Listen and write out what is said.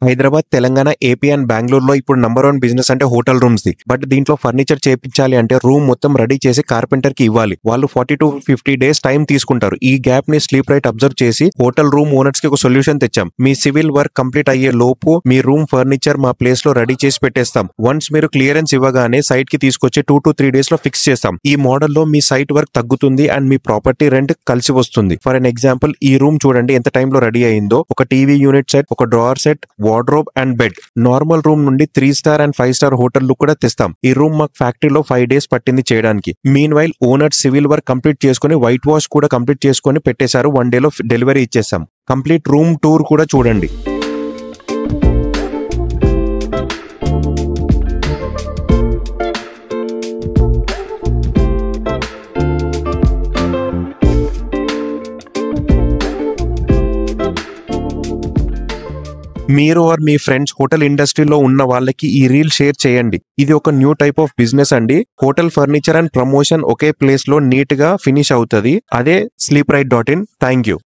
Hyderabad, Telangana, AP and బెంగళూరులో ఇప్పుడు number 1 business అంటే హోటల్ రూమ్స్ ది. బట్ దీంట్లో ఫర్నిచర్ చేపించాలి అంటే రూమ్ మొత్తం రెడీ చేసి కార్పెంటర్ కి ఇవ్వాలి. వాళ్ళు 40 to 50 డేస్ టైం తీసుకుంటారు. ఈ గ్యాప్ ని స్లీప్ రైట్ అబ్జర్వ్ చేసి హోటల్ రూమ్ ఓనర్స్ కి ఒక సొల్యూషన్ తెచ్చాం. మీ సివిల్ వర్క్ కంప్లీట్ అయ్యే లోపు మీ రూమ్ ఫర్నిచర్ మా ప్లేస్ లో రెడీ చేసి పెట్టేస్తాం. వన్స్ మీరు క్లియరెన్స్ ఇవ్వగానే సైట్ కి తీసుకొచ్చి 2 to 3 డేస్ లో ఫిక్స్ చేస్తాం. ఈ మోడల్ లో మీ సైట్ వర్క్ తగ్గుతుంది అండ్ మీ ప్రాపర్టీ రెంట్ కలిసి వస్తుంది. ఫర్ ఎన్ ఎగ్జాంపుల్ ఈ రూమ్ చూడండి ఎంత టైం లో రెడీ అయిందో. ఒక టీవీ యూనిట్ సెట్, ఒక drawer set, wardrobe and bed. Normal room నుండి 3 స్టార్ అండ్ 5 స్టార్ హోటల్ లు కూడా తెస్తాం. ఈ రూమ్ మాకు ఫ్యాక్టరీలో 5 డేస్ పట్టింది చేయడానికి. Mean while owner civil work complete చేసుకుని వైట్ వాష్ కూడా కంప్లీట్ చేసుకుని పెట్టేశారు. 1 డేలో డెలివరీ ఇచ్చేసాం. కంప్లీట్ రూమ్ టూర్ కూడా చూడండి. మీరు ఆర్ మీ ఫ్రెండ్స్ హోటల్ ఇండస్ట్రీలో ఉన్న వాళ్ళకి ఈ రీల్ షేర్ చేయండి. ఇది ఒక న్యూ టైప్ ఆఫ్ బిజినెస్ అండి. Hotel furniture and promotion okay place లో నీట్ గా ఫినిష్ అవుతుంది. అదే sleeprite.in. Thank you.